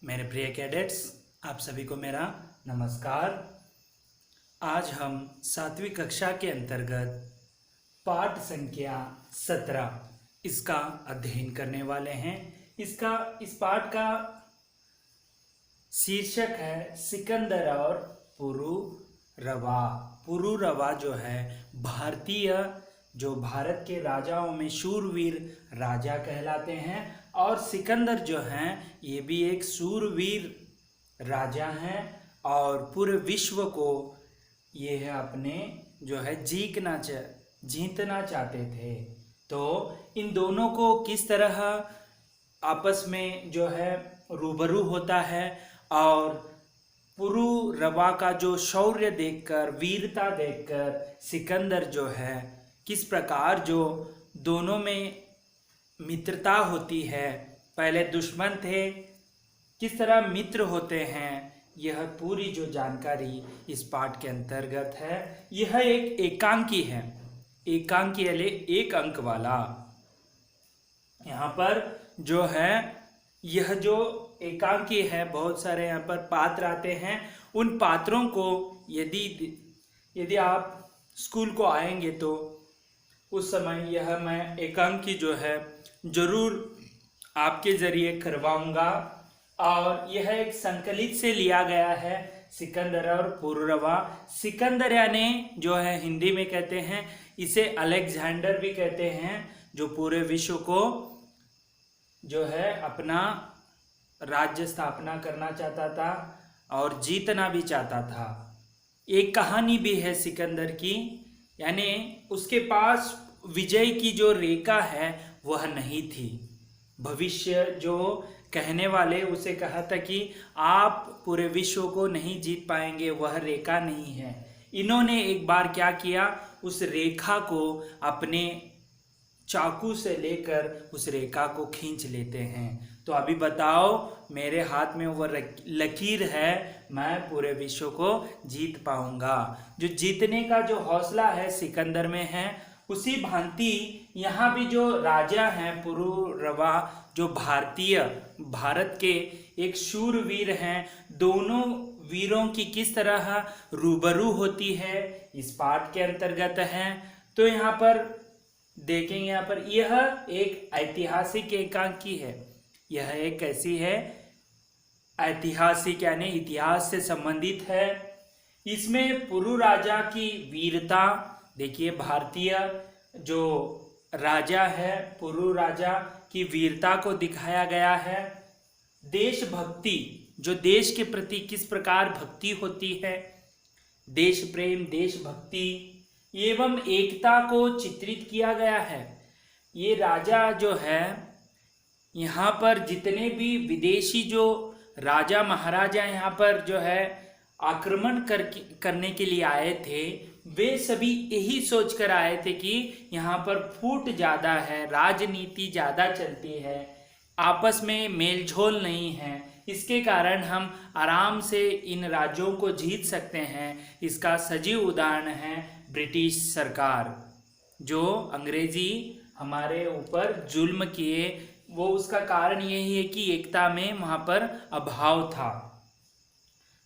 मेरे प्रिय कैडेट्स, आप सभी को मेरा नमस्कार। आज हम 7वीं कक्षा के अंतर्गत पाठ संख्या 17 इसका अध्ययन करने वाले हैं। इस पाठ का शीर्षक है सिकंदर और पुरुरवा। पुरुरवा जो है भारत के राजाओं में शूरवीर राजा कहलाते हैं, और सिकंदर जो हैं ये भी एक शूरवीर राजा हैं और पूरे विश्व को ये है अपने जो है जीतना चाहते थे। तो इन दोनों को किस तरह आपस में जो है रूबरू होता है, और पुरुरवा का जो शौर्य देखकर, वीरता देखकर सिकंदर जो है किस प्रकार जो दोनों में मित्रता होती है, पहले दुश्मन थे किस तरह मित्र होते हैं, यह पूरी जो जानकारी इस पाठ के अंतर्गत है। यह एक एकांकी है, एकांकी यानी एक अंक वाला। यहाँ पर जो है यह जो एकांकी है, बहुत सारे यहाँ पर पात्र आते हैं। उन पात्रों को यदि आप स्कूल को आएंगे तो उस समय यह मैं एकांकी जो है जरूर आपके जरिए करवाऊंगा। और यह एक संकलित से लिया गया है, सिकंदर और पुरुरवा। सिकंदर यानी जो है हिंदी में कहते हैं इसे अलेक्जेंडर भी कहते हैं, जो पूरे विश्व को जो है अपना राज्य स्थापना करना चाहता था और जीतना भी चाहता था। एक कहानी भी है सिकंदर की, यानी उसके पास विजय की जो रेखा है वह नहीं थी। भविष्य जो कहने वाले उसे कहा था कि आप पूरे विश्व को नहीं जीत पाएंगे, वह रेखा नहीं है। इन्होंने एक बार क्या किया, उस रेखा को अपने चाकू से लेकर उस रेखा को खींच लेते हैं। तो अभी बताओ, मेरे हाथ में वो लकीर है, मैं पूरे विश्व को जीत पाऊंगा। जो जीतने का जो हौसला है सिकंदर में है, उसी भांति यहाँ भी जो राजा हैं पुरुरवा, जो भारत के एक शूरवीर हैं, दोनों वीरों की किस तरह रूबरू होती है इस पाठ के अंतर्गत है। तो यहाँ पर देखेंगे, यहाँ पर यह एक ऐतिहासिक एकांकी है। यह एक कैसी है, ऐतिहासिक यानी इतिहास से संबंधित है। इसमें पुरु राजा की वीरता देखिए, भारतीय जो राजा है पुरु राजा की वीरता को दिखाया गया है। देशभक्ति, जो देश के प्रति किस प्रकार भक्ति होती है, देश प्रेम, देशभक्ति एवं एकता को चित्रित किया गया है। ये राजा जो है, यहाँ पर जितने भी विदेशी जो राजा महाराजा यहाँ पर जो है आक्रमण करने के लिए आए थे, वे सभी यही सोचकर आए थे कि यहाँ पर फूट ज़्यादा है, राजनीति ज़्यादा चलती है, आपस में मेलझोल नहीं है, इसके कारण हम आराम से इन राज्यों को जीत सकते हैं। इसका सजीव उदाहरण है ब्रिटिश सरकार, जो अंग्रेजी हमारे ऊपर जुल्म किए, वो उसका कारण यही है कि एकता में वहाँ पर अभाव था।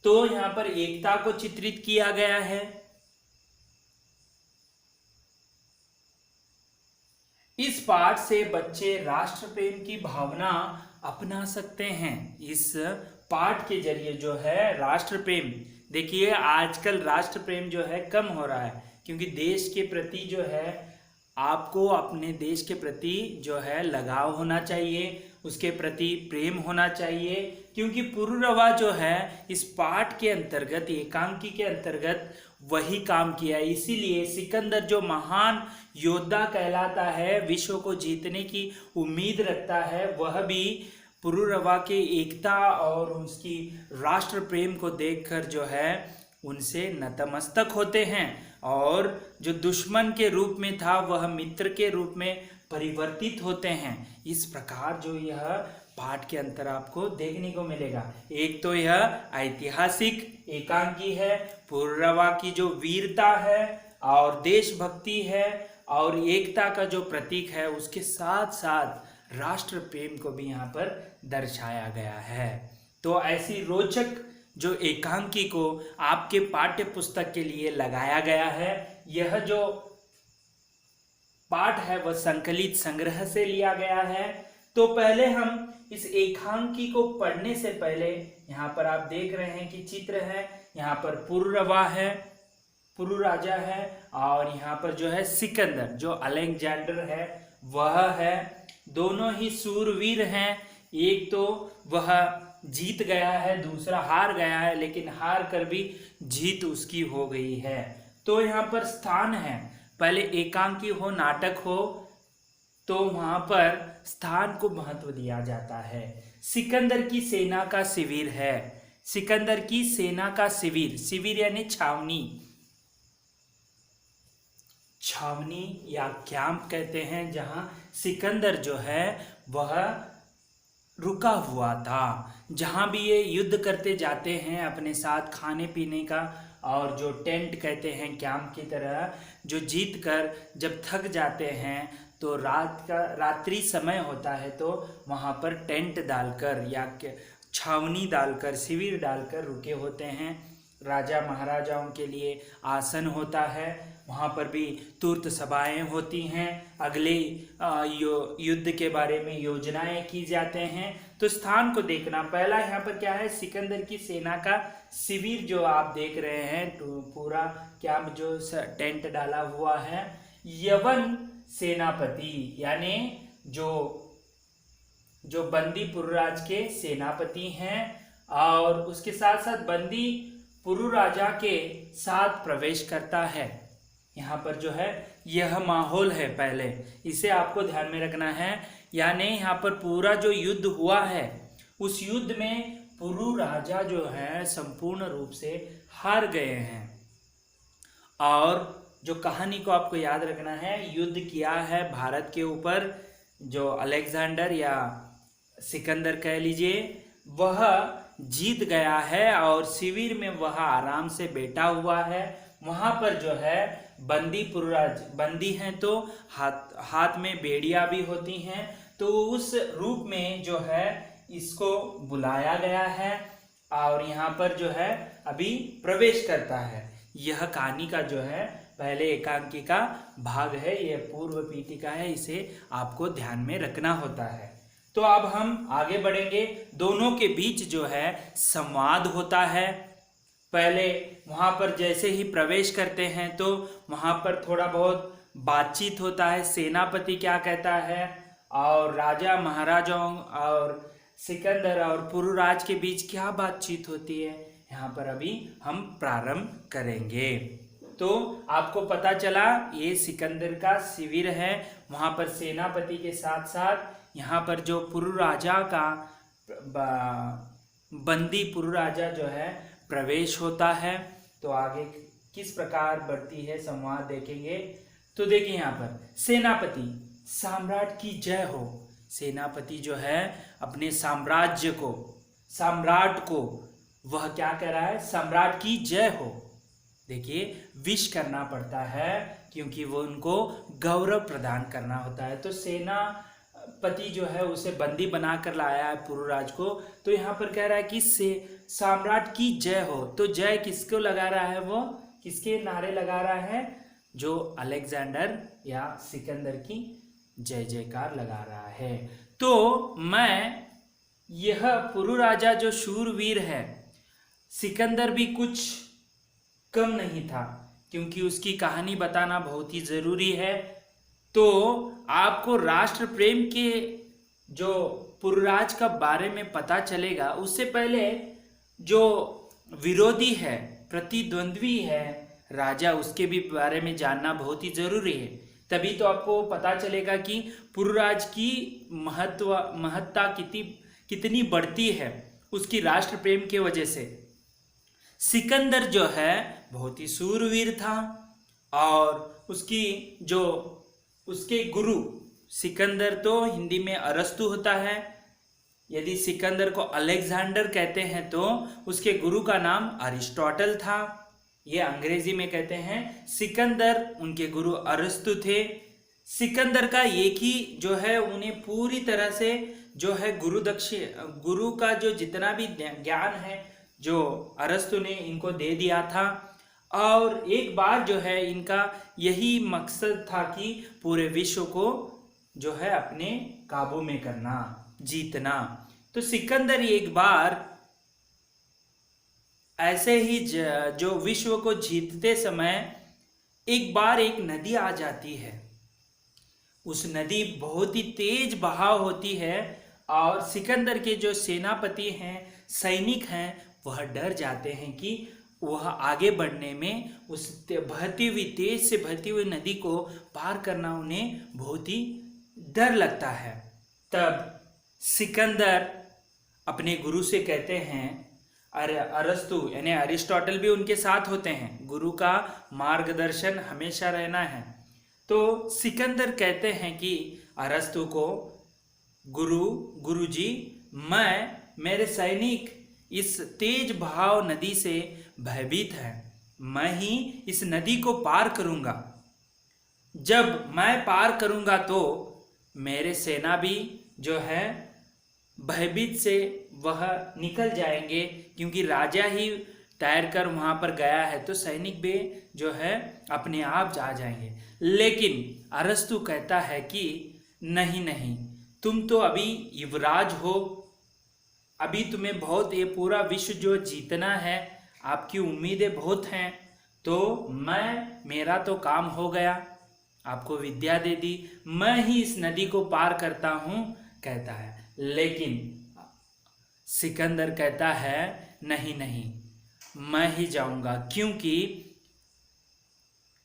तो यहाँ पर एकता को चित्रित किया गया है। इस पाठ से बच्चे राष्ट्र प्रेम की भावना अपना सकते हैं। इस पाठ के जरिए जो है राष्ट्र प्रेम, देखिए आजकल राष्ट्र प्रेम जो है कम हो रहा है, क्योंकि देश के प्रति जो है आपको अपने देश के प्रति जो है लगाव होना चाहिए, उसके प्रति प्रेम होना चाहिए। क्योंकि पुरुरवा जो है इस पाठ के अंतर्गत, एकांकी के अंतर्गत वही काम किया है। इसीलिए सिकंदर जो महान योद्धा कहलाता है, विश्व को जीतने की उम्मीद रखता है, वह भी पुरुरवा के एकता और उसकी राष्ट्र प्रेम को देखकर जो है उनसे नतमस्तक होते हैं, और जो दुश्मन के रूप में था वह मित्र के रूप में परिवर्तित होते हैं। इस प्रकार जो यह पाठ के अंतर आपको देखने को मिलेगा। एक तो यह ऐतिहासिक एकांकी है, पुरुरवा की जो वीरता है और देशभक्ति है और एकता का जो प्रतीक है, उसके साथ साथ राष्ट्र प्रेम को भी यहाँ पर दर्शाया गया है। तो ऐसी रोचक जो एकांकी को आपके पाठ्य पुस्तक के लिए लगाया गया है। यह जो पाठ है वह संकलित संग्रह से लिया गया है। तो पहले हम इस एकांकी को पढ़ने से पहले यहाँ पर आप देख रहे हैं कि चित्र है, यहाँ पर पुरुरवा है, पुरु राजा है, और यहाँ पर जो है सिकंदर जो अलेक्जेंडर है वह है। दोनों ही सूरवीर हैं। एक तो वह जीत गया है, दूसरा हार गया है, लेकिन हार कर भी जीत उसकी हो गई है। तो यहाँ पर स्थान है, पहले एकांकी हो, नाटक हो, तो वहां पर स्थान को महत्व दिया जाता है। सिकंदर की सेना का शिविर है। सिकंदर की सेना का शिविर, शिविर यानी छावनी, छावनी या कैंप कहते हैं, जहां सिकंदर जो है वह रुका हुआ था। जहां भी ये युद्ध करते जाते हैं अपने साथ खाने पीने का, और जो टेंट कहते हैं कैंप की तरह, जो जीत कर जब थक जाते हैं तो रात्रि समय होता है तो वहाँ पर टेंट डालकर या छावनी डालकर, शिविर डालकर रुके होते हैं। राजा महाराजाओं के लिए आसन होता है, वहाँ पर भी तुर्त सभाएं होती हैं, अगले युद्ध के बारे में योजनाएं की जाते हैं। तो स्थान को देखना, पहला यहाँ पर क्या है, सिकंदर की सेना का शिविर जो आप देख रहे हैं, पूरा कैंप जो टेंट डाला हुआ है। यवन सेनापति यानी जो बंदी पुरुराज के सेनापति हैं, और उसके साथ साथ बंदी पुरुराजा के साथ प्रवेश करता है। यहाँ पर जो है यह माहौल है, पहले इसे आपको ध्यान में रखना है। यानी यहाँ पर पूरा जो युद्ध हुआ है, उस युद्ध में पुरु राजा जो है संपूर्ण रूप से हार गए हैं। और जो कहानी को आपको याद रखना है, युद्ध किया है भारत के ऊपर, जो अलेक्जेंडर या सिकंदर कह लीजिए, वह जीत गया है और शिविर में वह आराम से बैठा हुआ है। वहां पर जो है बंदी पुरुराज बंदी हैं, तो हाथ में बेड़ियां भी होती हैं। तो उस रूप में जो है इसको बुलाया गया है, और यहाँ पर जो है अभी प्रवेश करता है। यह कहानी का जो है पहले एकांकी का भाग है, यह पूर्व पीठिका है, इसे आपको ध्यान में रखना होता है। तो अब हम आगे बढ़ेंगे। दोनों के बीच जो है संवाद होता है। पहले वहाँ पर जैसे ही प्रवेश करते हैं तो वहाँ पर थोड़ा बहुत बातचीत होता है, सेनापति क्या कहता है, और राजा महाराजाओं और सिकंदर और पुरुराज के बीच क्या बातचीत होती है, यहाँ पर अभी हम प्रारंभ करेंगे। तो आपको पता चला ये सिकंदर का शिविर है, वहाँ पर सेनापति के साथ साथ यहाँ पर जो पुरुराजा का बंदी पुरुराजा जो है प्रवेश होता है। तो आगे किस प्रकार बढ़ती है संवाद देखेंगे। तो देखिए यहाँ पर सेनापति, सम्राट की जय हो। सेनापति जो है अपने साम्राज्य को, सम्राट को वह क्या कह रहा है, सम्राट की जय हो। देखिए विश करना पड़ता है क्योंकि वो उनको गौरव प्रदान करना होता है। तो सेनापति जो है उसे बंदी बनाकर लाया है पुरुराज को, तो यहाँ पर कह रहा है कि सम्राट की जय हो। तो जय किसको लगा रहा है, वो किसके नारे लगा रहा है, जो अलेक्जेंडर या सिकंदर की जय जयकार लगा रहा है। तो मैं यह पुरुराजा जो शूरवीर है, सिकंदर भी कुछ कम नहीं था, क्योंकि उसकी कहानी बताना बहुत ही जरूरी है। तो आपको राष्ट्र प्रेम के जो पुरुराज का बारे में पता चलेगा, उससे पहले जो विरोधी है, प्रतिद्वंद्वी है राजा, उसके भी बारे में जानना बहुत ही जरूरी है। तभी तो आपको पता चलेगा कि पुरुराज की महत्ता कितनी बढ़ती है उसकी राष्ट्र प्रेम के वजह से। सिकंदर जो है बहुत ही सूरवीर था, और उसके गुरु, सिकंदर तो हिंदी में अरस्तु होता है, यदि सिकंदर को अलेक्जेंडर कहते हैं तो उसके गुरु का नाम अरिस्टोटल था। ये अंग्रेजी में कहते हैं सिकंदर, उनके गुरु अरस्तु थे। सिकंदर का एक ही जो है उन्हें पूरी तरह से जो है गुरु का जो जितना भी ज्ञान है जो अरस्तु ने इनको दे दिया था, और एक बार जो है इनका यही मकसद था कि पूरे विश्व को जो है अपने काबू में करना, जीतना। तो सिकंदर एक बार ऐसे ही जो विश्व को जीतते समय एक बार एक नदी आ जाती है। उस नदी बहुत ही तेज बहाव होती है और सिकंदर के जो सेनापति हैं, सैनिक हैं, वह डर जाते हैं कि वह आगे बढ़ने में उस बहती हुई तेज से बहती हुई नदी को पार करना उन्हें बहुत ही डर लगता है। तब सिकंदर अपने गुरु से कहते हैं, अरे अरस्तु यानी अरिस्टोटल भी उनके साथ होते हैं, गुरु का मार्गदर्शन हमेशा रहना है। तो सिकंदर कहते हैं कि अरस्तु को, गुरुजी, मेरे सैनिक इस तेज बहाव नदी से भयभीत है, मैं ही इस नदी को पार करूंगा। जब मैं पार करूंगा तो मेरे सेना भी जो है भयभीत से वह निकल जाएंगे, क्योंकि राजा ही तैर कर वहां पर गया है, तो सैनिक भी जो है अपने आप जा जाएंगे। लेकिन अरस्तु कहता है कि नहीं नहीं, तुम तो अभी युवराज हो, अभी तुम्हें बहुत ये पूरा विश्व जो जीतना है, आपकी उम्मीदें बहुत हैं, तो मेरा तो काम हो गया, आपको विद्या दे दी, मैं ही इस नदी को पार करता हूं, कहता है। लेकिन सिकंदर कहता है नहीं नहीं, मैं ही जाऊंगा, क्योंकि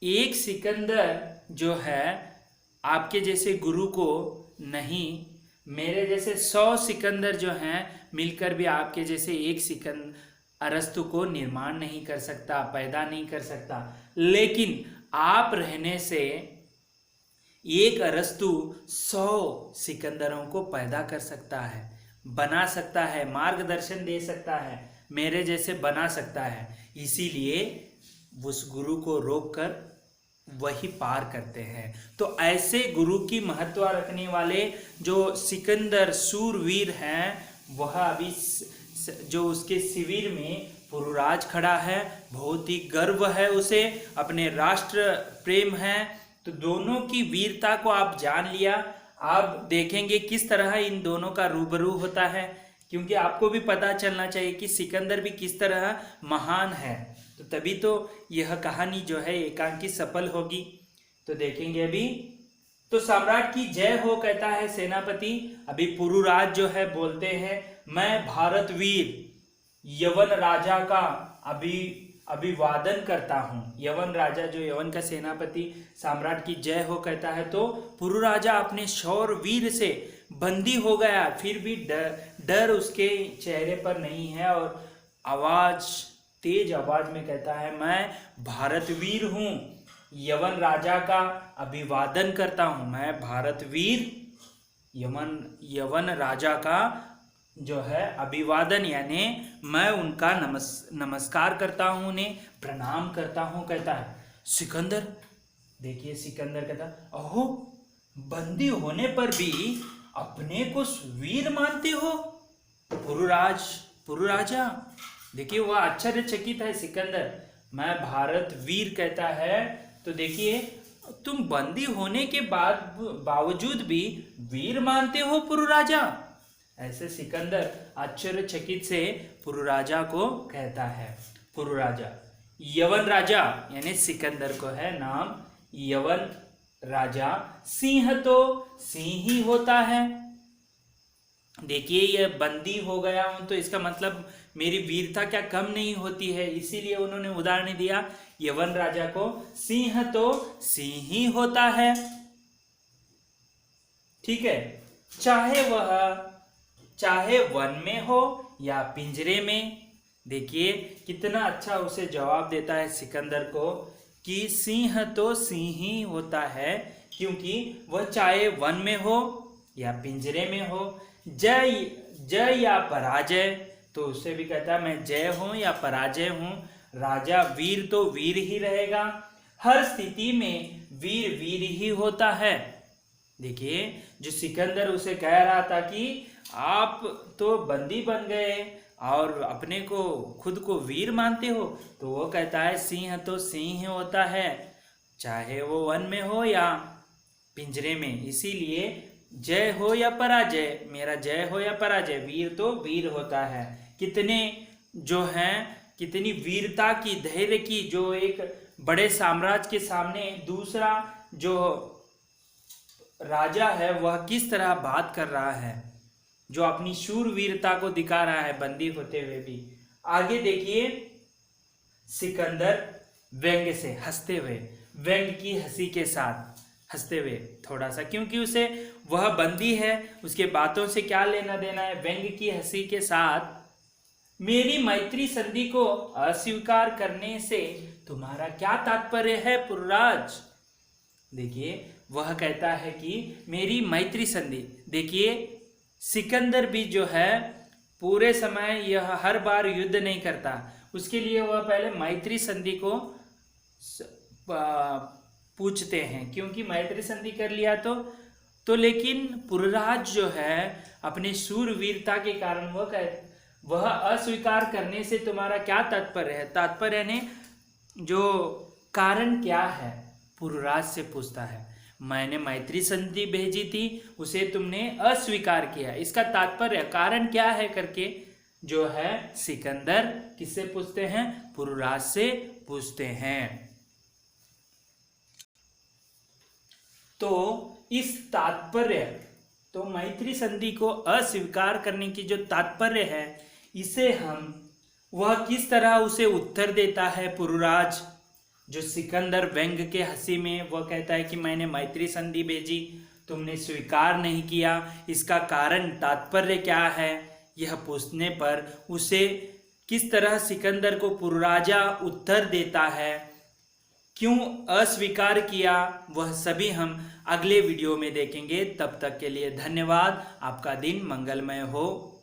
एक सिकंदर जो है आपके जैसे गुरु को नहीं, मेरे जैसे 100 सिकंदर जो हैं मिलकर भी आपके जैसे एक सिकंदर अरस्तु को निर्माण नहीं कर सकता, पैदा नहीं कर सकता। लेकिन आप रहने से एक अरस्तु 100 सिकंदरों को पैदा कर सकता है, बना सकता है, मार्गदर्शन दे सकता है, मेरे जैसे बना सकता है। इसीलिए उस गुरु को रोककर वही पार करते हैं। तो ऐसे गुरु की महत्व रखने वाले जो सिकंदर सूरवीर हैं, वह अभी जो उसके शिविर में पुरुराज खड़ा है, बहुत ही गर्व है उसे, अपने राष्ट्र प्रेम है। तो दोनों की वीरता को आप जान लिया। आप देखेंगे किस तरह इन दोनों का रूबरू होता है, क्योंकि आपको भी पता चलना चाहिए कि सिकंदर भी किस तरह महान है, तो तभी तो यह कहानी जो है एकांकी सफल होगी। तो देखेंगे अभी। तो सम्राट की जय हो, कहता है सेनापति। अभी पुरुराज जो है बोलते हैं, मैं भारत वीर यवन राजा का अभिवादन करता हूँ। यवन राजा जो यवन का सेनापति सम्राट की जय हो कहता है, तो पुरुराजा अपने शौर वीर से बंदी हो गया, फिर भी डर उसके चेहरे पर नहीं है, और तेज आवाज में कहता है, मैं भारत वीर हूँ, यवन राजा का अभिवादन करता हूँ। मैं भारत वीर यवन राजा का जो है अभिवादन, यानी मैं उनका नमस्कार करता हूँ, उन्हें प्रणाम करता हूँ, कहता है। सिकंदर, देखिए सिकंदर कहता, अहो, बंदी होने पर भी अपने को वीर मानते हो पुरुराजा। देखिए वह आश्चर्यचकित है सिकंदर, मैं भारत वीर कहता है, तो देखिए तुम बंदी होने के बावजूद भी वीर मानते हो पुरुराजा। ऐसे सिकंदर आश्चर्यचकित से पुरुराजा को कहता है। पुरुराजा, यवन राजा यानी सिकंदर को है नाम यवन राजा। सिंह तो सिंह ही होता है। देखिए ये बंदी हो गया हूं तो इसका मतलब मेरी वीरता क्या कम नहीं होती है, इसीलिए उन्होंने उदाहरण दिया यवन राजा को, सिंह तो सिंह ही होता है। ठीक है, चाहे वन में हो या पिंजरे में। देखिए कितना अच्छा उसे जवाब देता है सिकंदर को कि सिंह तो सिंह ही होता है, क्योंकि वह चाहे वन में हो या पिंजरे में हो, जय या पराजय, तो उससे भी कहता है मैं जय हूं या पराजय हूं, राजा वीर तो वीर ही रहेगा, हर स्थिति में वीर वीर ही होता है। देखिए जो सिकंदर उसे कह रहा था कि आप तो बंदी बन गए और अपने को खुद को वीर मानते हो। तो वो कहता है सिंह तो सिंह होता है, चाहे वो वन में हो या पिंजरे में। इसीलिए जय हो या पराजय, मेरा जय हो या पराजय, वीर तो वीर होता है। कितने जो हैं, कितनी वीरता की, धैर्य की, जो एक बड़े साम्राज्य के सामने दूसरा जो राजा है वह किस तरह बात कर रहा है, जो अपनी शूरवीरता को दिखा रहा है बंदी होते हुए भी। आगे देखिए, सिकंदर व्यंग से हंसते हुए, व्यंग की हंसी के साथ हंसते हुए थोड़ा सा, क्योंकि उसे वह बंदी है, उसके बातों से क्या लेना देना है। व्यंग की हंसी के साथ, मेरी मैत्री संधि को अस्वीकार करने से तुम्हारा क्या तात्पर्य है पुरराज। देखिए वह कहता है कि मेरी मैत्री संधि, देखिए सिकंदर भी जो है पूरे समय यह हर बार युद्ध नहीं करता, उसके लिए वह पहले मैत्री संधि को पूछते हैं, क्योंकि मैत्री संधि कर लिया तो लेकिन पुरराज जो है अपने शूरवीरता के कारण वह अस्वीकार करने से तुम्हारा क्या तात्पर्य है। तात्पर्य ने जो कारण क्या है, पुरराज से पूछता है। मैंने मैत्री संधि भेजी थी, उसे तुमने अस्वीकार किया, इसका तात्पर्य कारण क्या है करके जो है सिकंदर किससे पूछते हैं, पुरराज से पूछते हैं। तो इस तात्पर्य, तो मैत्री संधि को अस्वीकार करने की जो तात्पर्य है, इसे हम वह किस तरह उसे उत्तर देता है पुरराज, जो सिकंदर व्यंग के हंसी में वह कहता है कि मैंने मैत्री संधि भेजी, तुमने स्वीकार नहीं किया, इसका कारण तात्पर्य क्या है, यह पूछने पर उसे किस तरह सिकंदर को पुरराजा उत्तर देता है, क्यों अस्वीकार किया, वह सभी हम अगले वीडियो में देखेंगे। तब तक के लिए धन्यवाद। आपका दिन मंगलमय हो।